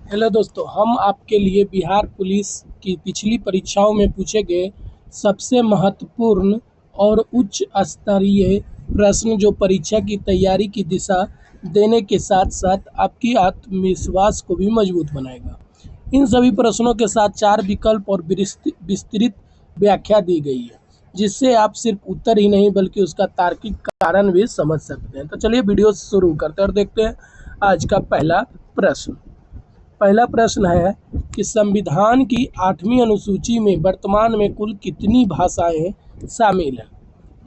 Hello दोस्तों, हम आपके लिए बिहार पुलिस की पिछली परीक्षाओं में पूछे गए सबसे महत्वपूर्ण और उच्च स्तरीय प्रश्न जो परीक्षा की तैयारी की दिशा देने के साथ साथ आपकी आत्मविश्वास को भी मजबूत बनाएगा। इन सभी प्रश्नों के साथ 4 विकल्प और विस्तृत व्याख्या दी गई है, जिससे आप सिर्फ उत्तर ही नहीं बल्कि उसका तार्किक कारण भी समझ सकते हैं। तो चलिए वीडियो शुरू करते हैं और देखते हैं आज का पहला प्रश्न। पहला प्रश्न है कि संविधान की 8वीं अनुसूची में वर्तमान में कुल कितनी भाषाएं शामिल हैं?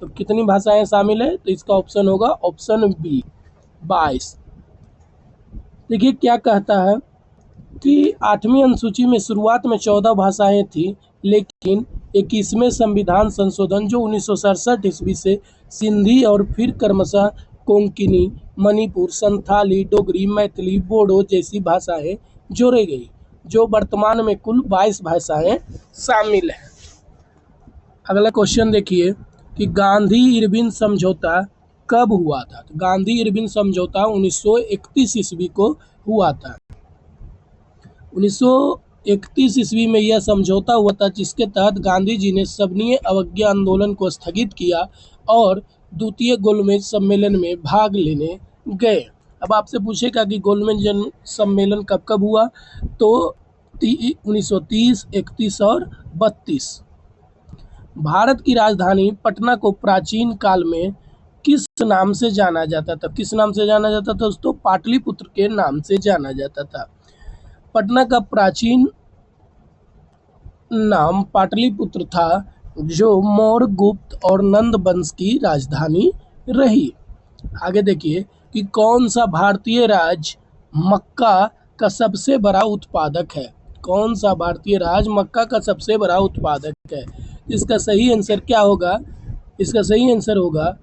तो कितनी भाषाएं शामिल हैं? तो इसका ऑप्शन होगा ऑप्शन बी 22। देखिए क्या कहता है कि 8वीं अनुसूची में शुरुआत में 14 भाषाएं थी, लेकिन 21वें संविधान संशोधन जो 1967 ईस्वी से सिंधी और फिर क्रमशः कोंकणी, मणिपुर, संथाली, डोगरी, मैथिली, बोडो जैसी भाषाएं जोड़ी गई, जो वर्तमान में कुल 22 भाषाएं शामिल हैं। अगला क्वेश्चन देखिए कि गांधी इरविन समझौता कब हुआ था? तो गांधी इरविन समझौता 1931 ईस्वी को हुआ था। 1931 ईस्वी में यह समझौता हुआ था, जिसके तहत गांधी जी ने सविनय अवज्ञा आंदोलन को स्थगित किया और द्वितीय गोलमेज सम्मेलन में भाग लेने गए। अब आपसे पूछेगा कि गोलमेज सम्मेलन कब कब हुआ? तो 1930, 31 और 32। भारत की राजधानी पटना को प्राचीन काल में किस नाम से जाना जाता था? किस नाम से जाना जाता था दोस्तों? पाटलिपुत्र के नाम से जाना जाता था। पटना का प्राचीन नाम पाटलिपुत्र था, जो मौर्य, गुप्त और नंद वंश की राजधानी रही। आगे देखिए कि कौन सा भारतीय राज्य मक्का का सबसे बड़ा उत्पादक है? कौन सा भारतीय राज्य मक्का का सबसे बड़ा उत्पादक है? इसका सही आंसर क्या होगा? इसका सही आंसर होगा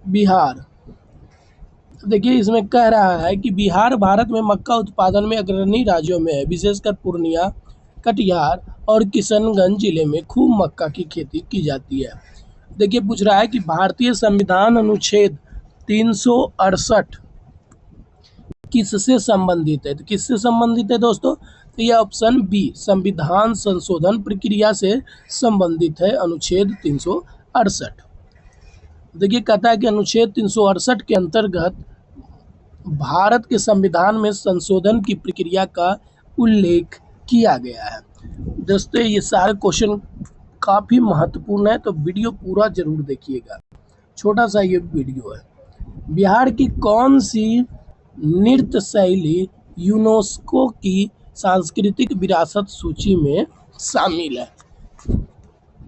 बिहार। देखिए इसमें कह रहा है कि बिहार भारत में मक्का उत्पादन में अग्रणी राज्यों में है। विशेषकर पूर्णिया, कटिहार और किशनगंज जिले में खूब मक्का की खेती की जाती है। देखिए पूछ रहा है कि भारतीय संविधान अनुच्छेद 368 किससे संबंधित है? तो किससे संबंधित है दोस्तों? तो यह ऑप्शन बी संविधान संशोधन प्रक्रिया से संबंधित है, अनुच्छेद 368। देखिए कहता है कि अनुच्छेद 368 के अंतर्गत भारत के संविधान में संशोधन की प्रक्रिया का उल्लेख किया गया है। दोस्तों ये सारे क्वेश्चन काफ़ी महत्वपूर्ण है, तो वीडियो पूरा जरूर देखिएगा। छोटा सा ये वीडियो है। बिहार की कौन सी नृत्य शैली यूनेस्को की सांस्कृतिक विरासत सूची में शामिल है?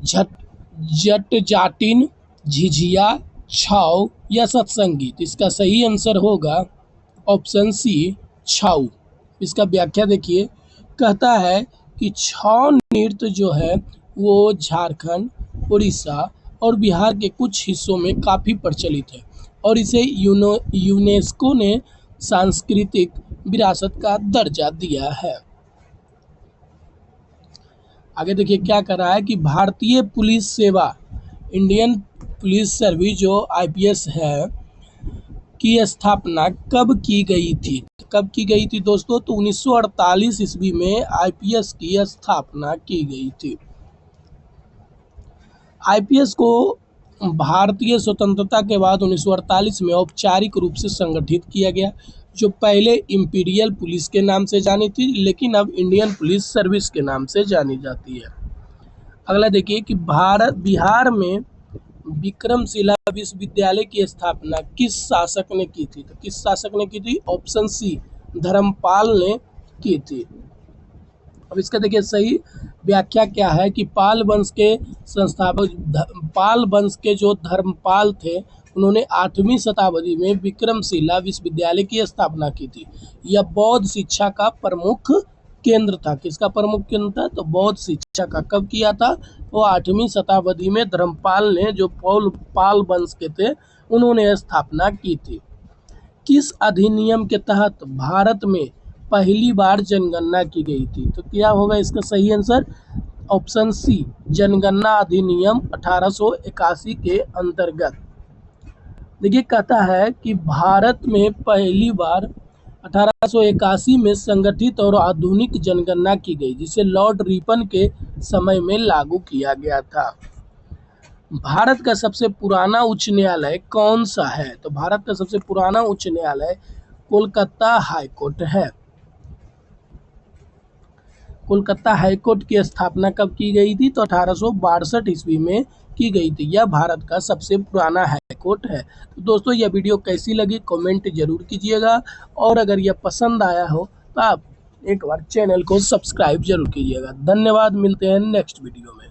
जट जाटिन, झिझिया, छाऊ या सत्संगीत? इसका सही आंसर होगा ऑप्शन सी छाऊ। इसका व्याख्या देखिए, कहता है कि छाऊ नृत्य जो है वो झारखंड, उड़ीसा और बिहार के कुछ हिस्सों में काफ़ी प्रचलित है और इसे यूनेस्को ने सांस्कृतिक विरासत का दर्जा दिया है। आगे देखिए क्या कर रहा है कि भारतीय पुलिस सेवा, इंडियन पुलिस सर्विस जो आईपीएस है, की स्थापना कब की गई थी? कब की गई थी दोस्तों? तो 1948 ईस्वी में आईपीएस की स्थापना की गई थी। आईपीएस को भारतीय स्वतंत्रता के बाद 1948 में औपचारिक रूप से संगठित किया गया, जो पहले इंपीरियल पुलिस के नाम से जानी थी, लेकिन अब इंडियन पुलिस सर्विस के नाम से जानी जाती है। अगला देखिए कि बिहार में विक्रमशिला विश्वविद्यालय की स्थापना किस शासक ने की थी? तो किस शासक ने की थी? ऑप्शन सी धर्मपाल ने की थी। अब इसका देखिए सही व्याख्या क्या है कि पाल वंश के संस्थापक पाल वंश के जो धर्मपाल थे, उन्होंने 8वीं शताब्दी में विक्रमशिला विश्वविद्यालय की स्थापना की थी। यह बौद्ध शिक्षा का प्रमुख केंद्र था। किसका प्रमुख केंद्र था? तो बौद्ध शिक्षा का। कब किया था? वो 8वीं शताब्दी में धर्मपाल ने, जो पाल वंश के थे, उन्होंने स्थापना की थी। किस अधिनियम के तहत भारत में पहली बार जनगणना की गई थी? तो क्या होगा इसका सही आंसर? ऑप्शन सी जनगणना अधिनियम 1881 के अंतर्गत। देखिए कहता है कि भारत में पहली बार 1881 में संगठित और आधुनिक जनगणना की गई, जिसे लॉर्ड रिपन के समय में लागू किया गया था। भारत का सबसे पुराना उच्च न्यायालय कौन सा है? तो भारत का सबसे पुराना उच्च न्यायालय कोलकाता हाईकोर्ट है। कोलकाता हाईकोर्ट की स्थापना कब की गई थी? तो 1862 ईस्वी में की गई थी। यह भारत का सबसे पुराना हाईकोर्ट है। तो दोस्तों, यह वीडियो कैसी लगी कमेंट जरूर कीजिएगा, और अगर यह पसंद आया हो तो आप एक बार चैनल को सब्सक्राइब जरूर कीजिएगा। धन्यवाद, मिलते हैं नेक्स्ट वीडियो में।